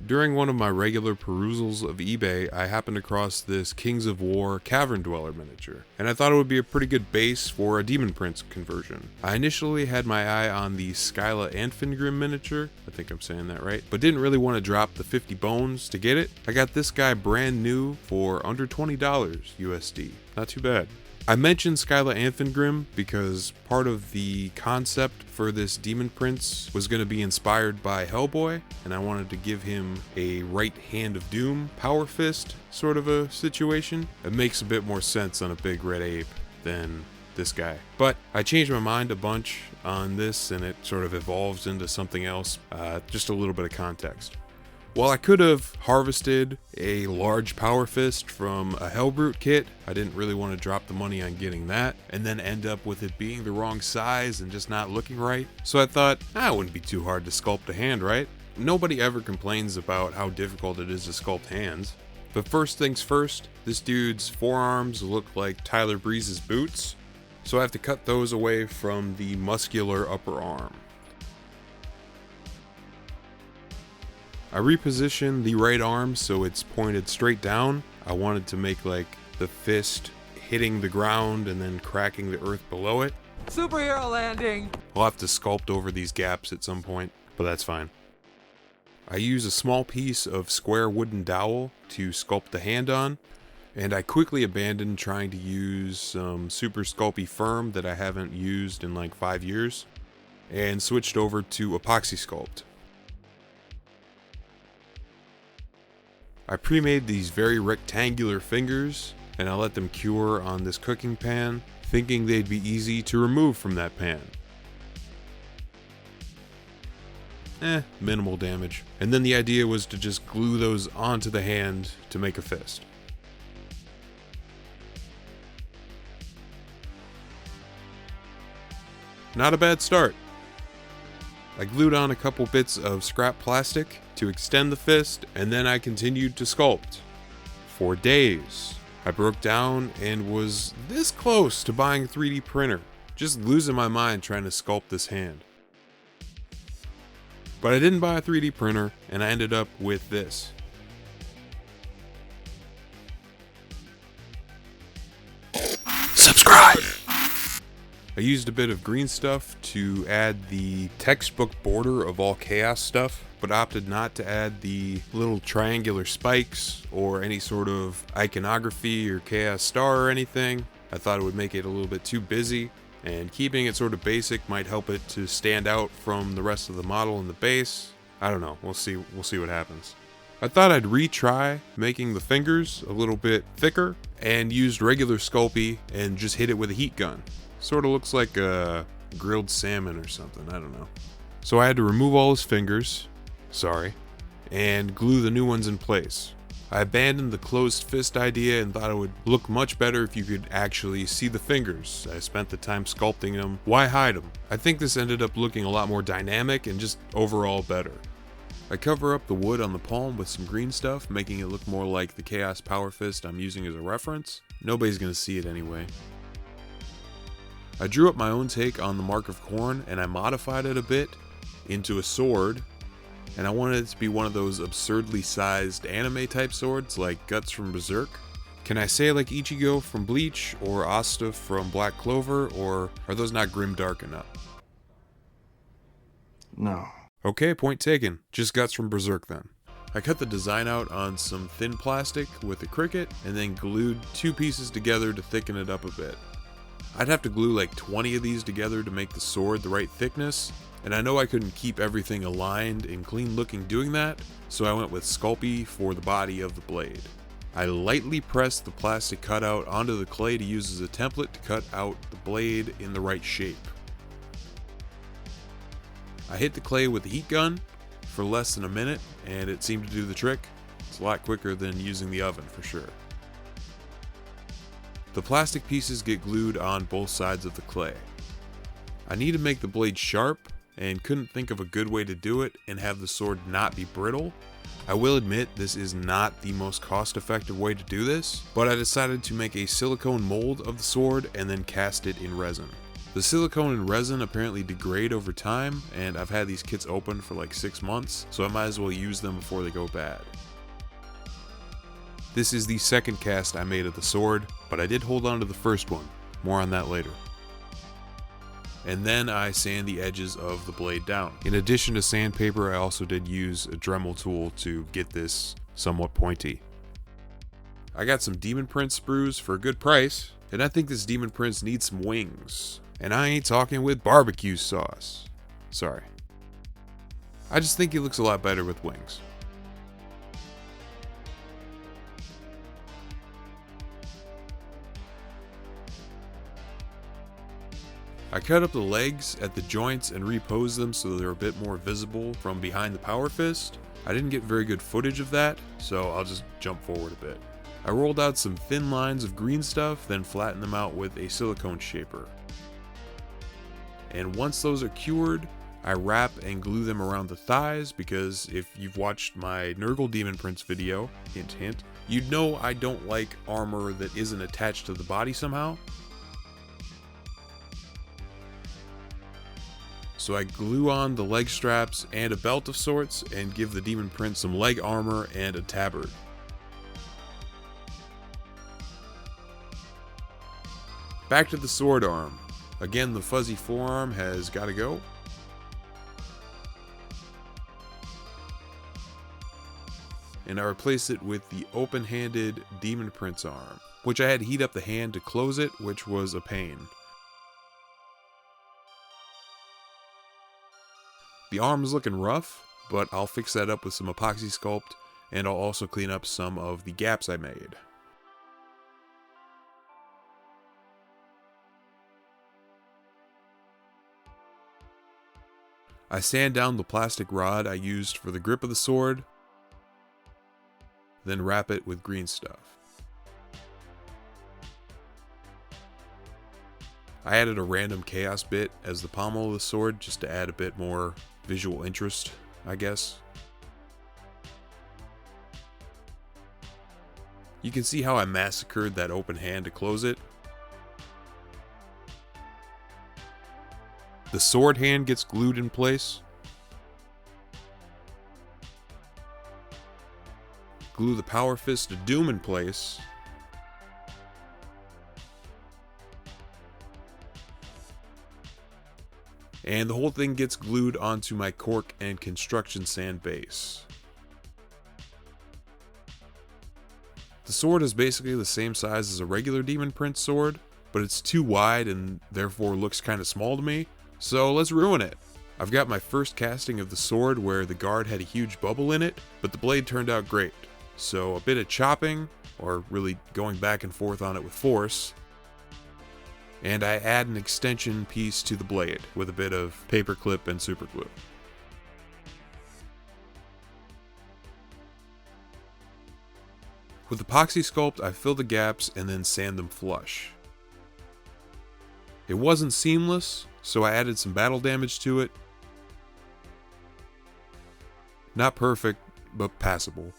During one of my regular perusals of eBay, I happened across this Kings of War Cavern Dweller miniature, and I thought it would be a pretty good base for a Demon Prince conversion. I initially had my eye on the Skyla Anfingrim miniature, I think I'm saying that right, but didn't really want to drop the 50 bones to get it. I got this guy brand new for under $20 USD, not too bad. I mentioned Skyla Anfingrim because part of the concept for this Demon Prince was going to be inspired by Hellboy, and I wanted to give him a right hand of doom power fist sort of a situation. It makes a bit more sense on a big red ape than this guy. But I changed my mind a bunch on this and it sort of evolves into something else. Just a little bit of context. While I could have harvested a large power fist from a Hellbrute kit, I didn't really want to drop the money on getting that and then end up with it being the wrong size and just not looking right. So I thought, it wouldn't be too hard to sculpt a hand, right? Nobody ever complains about how difficult it is to sculpt hands. But first things first, this dude's forearms look like Tyler Breeze's boots, so I have to cut those away from the muscular upper arm. I repositioned the right arm so it's pointed straight down. I wanted to make like the fist hitting the ground and then cracking the earth below it. Superhero landing! I'll have to sculpt over these gaps at some point, but that's fine. I use a small piece of square wooden dowel to sculpt the hand on, and I quickly abandoned trying to use some super sculpey firm that I haven't used in like 5 years, and switched over to epoxy sculpt. I pre-made these very rectangular fingers and I let them cure on this cooking pan, thinking they'd be easy to remove from that pan. Minimal damage. And then the idea was to just glue those onto the hand to make a fist. Not a bad start. I glued on a couple bits of scrap plastic to extend the fist, and then I continued to sculpt. For days, I broke down and was this close to buying a 3D printer, just losing my mind trying to sculpt this hand. But I didn't buy a 3D printer, and I ended up with this. Subscribe! I used a bit of green stuff to add the textbook border of all chaos stuff, but opted not to add the little triangular spikes or any sort of iconography or chaos star or anything. I thought it would make it a little bit too busy, and keeping it sort of basic might help it to stand out from the rest of the model in the base. I don't know, we'll see what happens. I thought I'd retry making the fingers a little bit thicker and used regular Sculpey and just hit it with a heat gun. Sort of looks like a grilled salmon or something, I don't know. So I had to remove all his fingers, and glue the new ones in place. I abandoned the closed fist idea and thought it would look much better if you could actually see the fingers. I spent the time sculpting them, why hide them? I think this ended up looking a lot more dynamic and just overall better. I cover up the wood on the palm with some green stuff, making it look more like the Chaos Power Fist I'm using as a reference. Nobody's gonna see it anyway. I drew up my own take on the Mark of Khorne and I modified it a bit into a sword, and I wanted it to be one of those absurdly sized anime type swords like Guts from Berserk. Can I say like Ichigo from Bleach or Asta from Black Clover, or are those not grimdark enough? No. Okay, point taken. Just Guts from Berserk then. I cut the design out on some thin plastic with a Cricut and then glued 2 pieces together to thicken it up a bit. I'd have to glue like 20 of these together to make the sword the right thickness, and I know I couldn't keep everything aligned and clean looking doing that, so I went with Sculpey for the body of the blade. I lightly pressed the plastic cutout onto the clay to use as a template to cut out the blade in the right shape. I hit the clay with the heat gun for less than a minute, and it seemed to do the trick. It's a lot quicker than using the oven for sure. The plastic pieces get glued on both sides of the clay. I need to make the blade sharp and couldn't think of a good way to do it and have the sword not be brittle. I will admit this is not the most cost-effective way to do this, but I decided to make a silicone mold of the sword and then cast it in resin. The silicone and resin apparently degrade over time, and I've had these kits open for like 6 months, so I might as well use them before they go bad. This is the second cast I made of the sword, but I did hold on to the first one. More on that later. And then I sand the edges of the blade down. In addition to sandpaper, I also did use a Dremel tool to get this somewhat pointy. I got some Daemon Prince sprues for a good price, and I think this Daemon Prince needs some wings. And I ain't talking with barbecue sauce. Sorry. I just think he looks a lot better with wings. I cut up the legs at the joints and reposed them so they're a bit more visible from behind the power fist. I didn't get very good footage of that, so I'll just jump forward a bit. I rolled out some thin lines of green stuff, then flattened them out with a silicone shaper. And once those are cured, I wrap and glue them around the thighs, because if you've watched my Nurgle Daemon Prince video, hint hint, you'd know I don't like armor that isn't attached to the body somehow. So I glue on the leg straps and a belt of sorts and give the Daemon Prince some leg armor and a tabard. Back to the sword arm. Again, the fuzzy forearm has got to go. And I replace it with the open-handed Daemon Prince arm, which I had to heat up the hand to close it, which was a pain. The arm is looking rough, but I'll fix that up with some epoxy sculpt, and I'll also clean up some of the gaps I made. I sand down the plastic rod I used for the grip of the sword, then wrap it with green stuff. I added a random chaos bit as the pommel of the sword just to add a bit more visual interest, I guess. You can see how I massacred that open hand to close it. The sword hand gets glued in place. Glue the power fist of doom in place. And the whole thing gets glued onto my cork and construction sand base. The sword is basically the same size as a regular Daemon Prince sword, but it's too wide and therefore looks kind of small to me. So let's ruin it. I've got my first casting of the sword where the guard had a huge bubble in it, but the blade turned out great. So a bit of chopping, or really going back and forth on it with force, and I add an extension piece to the blade with a bit of paper clip and super glue. With epoxy sculpt, I fill the gaps and then sand them flush. It wasn't seamless, so I added some battle damage to it. Not perfect, but passable.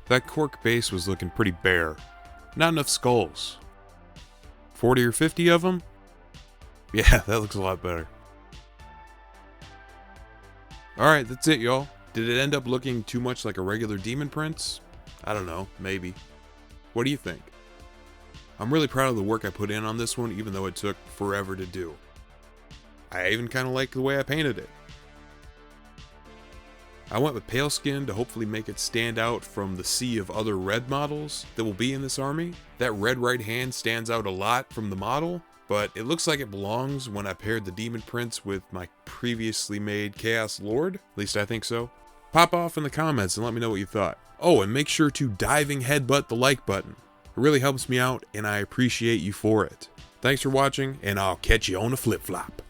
That cork base was looking pretty bare. Not enough skulls. 40 or 50 of them? Yeah, that looks a lot better. Alright, that's it, y'all. Did it end up looking too much like a regular Daemon Prince? I don't know, maybe. What do you think? I'm really proud of the work I put in on this one, even though it took forever to do. I even kind of like the way I painted it. I went with pale skin to hopefully make it stand out from the sea of other red models that will be in this army. That red right hand stands out a lot from the model, but it looks like it belongs when I paired the Daemon Prince with my previously made Chaos Lord. At least I think so. Pop off in the comments and let me know what you thought. Oh, and make sure to diving headbutt the like button. It really helps me out, and I appreciate you for it. Thanks for watching, and I'll catch you on a flip-flop.